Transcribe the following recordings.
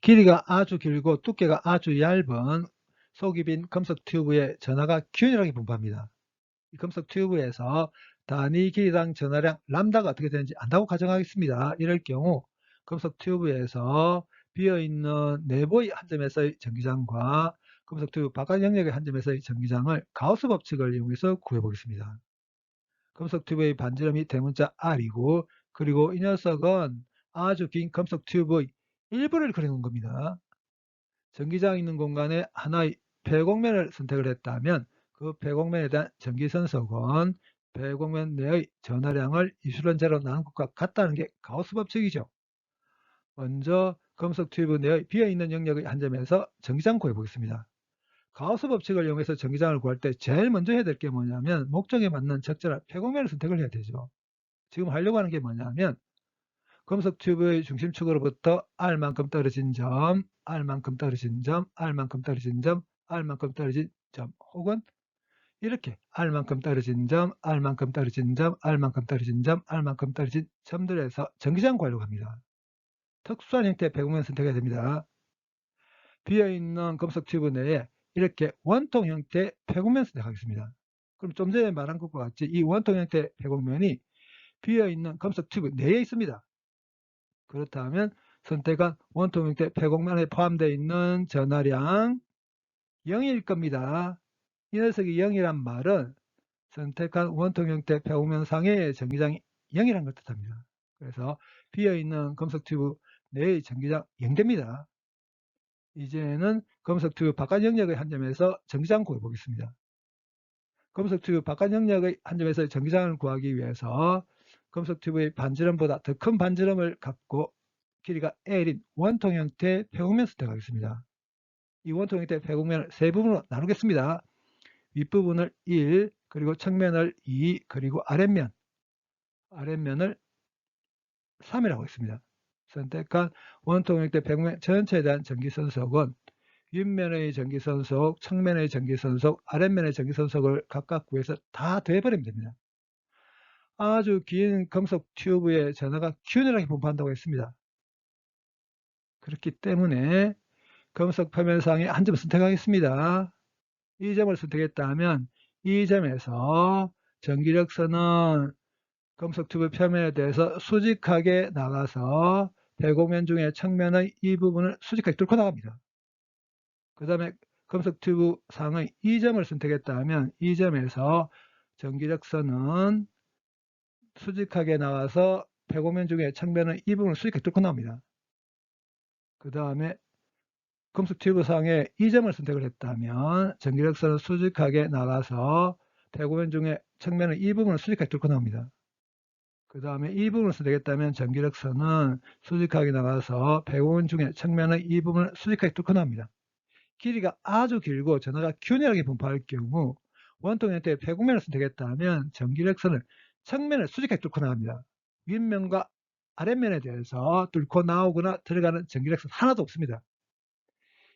길이가 아주 길고 두께가 아주 얇은 속이 빈 금속 튜브에 전하가 균일하게 분포합니다. 이 금속 튜브에서 단위 길이당 전하량 람다가 어떻게 되는지 안다고 가정하겠습니다. 이럴 경우 금속 튜브에서 비어있는 내부의 한 점에서의 전기장과 금속 튜브 바깥 영역의 한 점에서의 전기장을 가우스 법칙을 이용해서 구해보겠습니다. 금속 튜브의 반지름이 대문자 R이고, 그리고 이 녀석은 아주 긴 금속 튜브의 일부를 그리는 겁니다. 전기장이 있는 공간에 하나의 배곡면을 선택을 했다면 그 배곡면에 대한 전기선속은 배곡면 내의 전하량을 이수론 제로 나눈 것과 같다는 게 가우스 법칙이죠. 먼저 금속 튜브 내의 비어있는 영역의 한 점에서 전기장 구해보겠습니다. 가우스 법칙을 이용해서 전기장을 구할 때 제일 먼저 해야 될 게 뭐냐면 목적에 맞는 적절한 배곡면을 선택을 해야 되죠. 지금 하려고 하는 게 뭐냐면 금속 튜브의 중심축으로부터 R만큼 떨어진 점, R만큼 떨어진 점, R만큼 떨어진 점, R만큼 떨어진 점, 혹은 이렇게 R만큼 떨어진 점, R만큼 떨어진 점, R만큼 떨어진 점, R만큼 떨어진 점들에서 전기장 구하려고 합니다. 특수한 형태의 배곡면 선택해야 됩니다. 비어있는 금속 튜브 내에 이렇게 원통 형태의 배곡면 선택하겠습니다. 그럼 좀 전에 말한 것과 같이 이 원통 형태의 배곡면이 비어있는 금속 튜브 내에 있습니다. 그렇다면 선택한 원통 형태 배곡면에 포함되어 있는 전하량 0일 겁니다. 이 녀석이 0이란 말은 선택한 원통 형태 배곡면 상의 전기장이 0이라는 걸 뜻합니다. 그래서 비어있는 금속 튜브 내의 전기장 0됩니다. 이제는 금속 튜브 바깥 영역의 한 점에서 전기장 구해 보겠습니다. 금속 튜브 바깥 영역의 한 점에서 전기장을 구하기 위해서 금속 튜브의 반지름보다 더 큰 반지름을 갖고 길이가 L인 원통 형태 배곡면 선택하겠습니다. 이 원통 형태 배곡면을 세 부분으로 나누겠습니다. 윗부분을 1, 그리고 측면을 2, 그리고 아랫면을 3이라고 했습니다. 선택한 원통 형태 배곡면 전체에 대한 전기선속은 윗면의 전기선속, 측면의 전기선속, 아랫면의 전기선속을 각각 구해서 다 더해버리면 됩니다. 아주 긴 금속 튜브의 전하가 균일하게 분포한다고 했습니다. 그렇기 때문에 금속 표면상에 한 점을 선택하겠습니다. 이 점을 선택했다면 이 점에서 전기력선은 금속 튜브 표면에 대해서 수직하게 나가서 배곡면 중에 측면의 이 부분을 수직하게 뚫고 나갑니다. 그 다음에 금속 튜브 상의 이 점을 선택했다면 이 점에서 전기력선은 수직하게 나와서 배곡면 중에 측면의 이 부분을 수직하게 뚫고 나옵니다. 그 다음에 금속 튜브 상에 이 점을 선택을 했다면 전기력선은 수직하게 나가서 배곡면 중에 측면의 이 부분을 수직하게 뚫고 나옵니다. 그 다음에 이 부분을 선택했다면 전기력선은 수직하게 나가서 배곡면 중에 측면의 이 부분을 수직하게 뚫고 나옵니다. 길이가 아주 길고 전하가 균일하게 분포할 경우 원통 형태의 배곡면을 선택했다면 전기력선을 측면을 수직하게 뚫고 나갑니다. 윗면과 아랫면에 대해서 뚫고 나오거나 들어가는 전기력선 하나도 없습니다.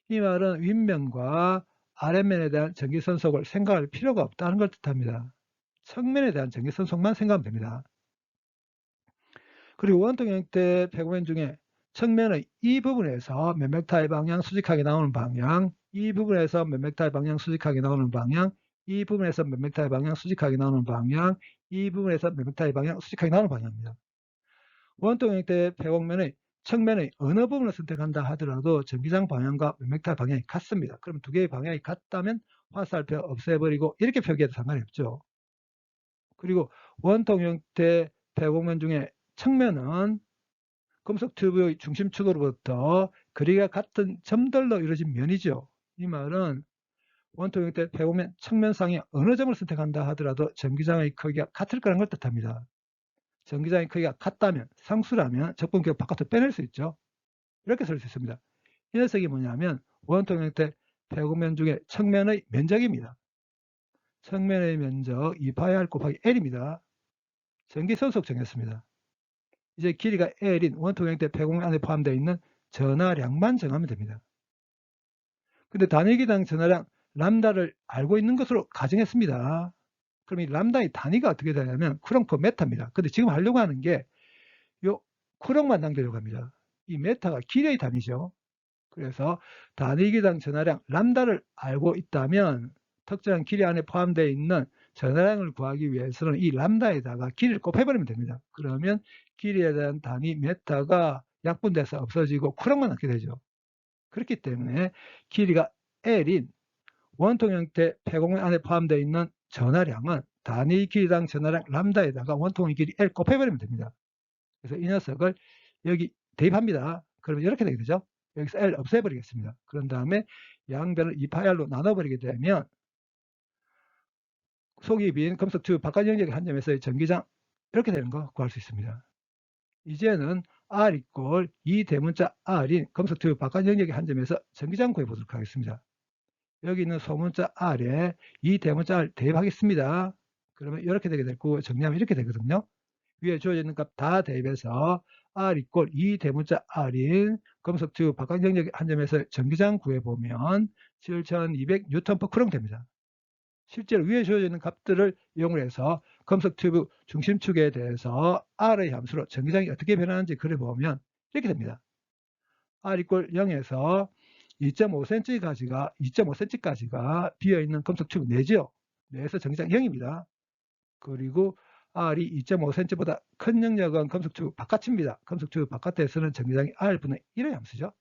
이 말은 윗면과 아랫면에 대한 전기선속을 생각할 필요가 없다는 걸 뜻합니다. 측면에 대한 전기선속만 생각하면 됩니다. 그리고 원통 형태 배곡면 중에 측면의 이 부분에서 몇 벡타의 방향 수직하게 나오는 방향, 이 부분에서 몇 벡타의 방향 수직하게 나오는 방향, 이 부분에서 몇 벡타의 방향 수직하게 나오는 방향, 이 부분에서 몇 벡타의 방향 수직하게 나오는 방향입니다. 원통 형태 배곡면의 측면의 어느 부분을 선택한다 하더라도 전기장 방향과 몇 벡타 방향이 같습니다. 그럼 두 개의 방향이 같다면 화살표 없애버리고 이렇게 표기해도 상관이 없죠. 그리고 원통 형태 배곡면 중에 측면은 금속 튜브의 중심축으로부터 거리가 같은 점들로 이루어진 면이죠. 이 말은 원통 형태 배곡면 측면상에 어느 점을 선택한다 하더라도 전기장의 크기가 같을 거라는 걸 뜻합니다. 전기장의 크기가 같다면, 상수라면 적분기를 바깥으로 빼낼 수 있죠. 이렇게 쓸 수 있습니다. 이 녀석이 뭐냐면 원통 형태 배곡면 중에 측면의 면적입니다. 측면의 면적 2파이 곱하기 L입니다. 전기선속 정했습니다. 이제 길이가 L인 원통 형태 배곡면 안에 포함되어 있는 전하량만 정하면 됩니다. 근데 단위기당 전하량 람다를 알고 있는 것으로 가정했습니다. 그럼 이 람다의 단위가 어떻게 되냐면 쿠롱 퍼 메타입니다. 근데 지금 하려고 하는 게 요 쿠롱만 남기려고 합니다. 이 메타가 길이의 단위죠. 그래서 단위 길이당 전하량 람다를 알고 있다면 특정한 길이 안에 포함되어 있는 전하량을 구하기 위해서는 이 람다에다가 길이를 곱해버리면 됩니다. 그러면 길이에 대한 단위 메타가 약분돼서 없어지고 쿠랑만 남게 되죠. 그렇기 때문에 길이가 L인 원통 형태 폐공면 안에 포함되어 있는 전하량은 단위 길이당 전하량 람다에다가 원통의 길이 L 곱해버리면 됩니다. 그래서 이 녀석을 여기 대입합니다. 그러면 이렇게 되게 되죠. 여기서 L 없애버리겠습니다. 그런 다음에 양변을 2파이R로 나눠버리게 되면 속이 빈 금속 튜브 바깥 영역의 한 점에서의 전기장 이렇게 되는 거 구할 수 있습니다. 이제는 R 이꼴 2 대문자 R인 금속 튜브 바깥 영역의 한 점에서 전기장 구해보도록 하겠습니다. 여기 있는 소문자 R에 2 대문자 R 대입하겠습니다. 그러면 이렇게 되게 될 거고 정리하면 이렇게 되거든요. 위에 주어져 있는 값 다 대입해서 R 이꼴 2 대문자 R인 금속 튜브 바깥 영역의 한 점에서 전기장 구해보면 7200 뉴턴 퍼 쿠롱 됩니다. 실제로 위에 주어져 있는 값들을 이용을 해서 금속 튜브 중심축에 대해서 R의 함수로 전기장이 어떻게 변하는지 그려보면 이렇게 됩니다. R 이꼴 0에서 2.5cm까지가 비어있는 금속 튜브 내죠. 내에서 전기장 0입니다. 그리고 R이 2.5cm보다 큰 영역은 금속 튜브 바깥입니다. 금속 튜브 바깥에서는 전기장이 R분의 1의 함수죠.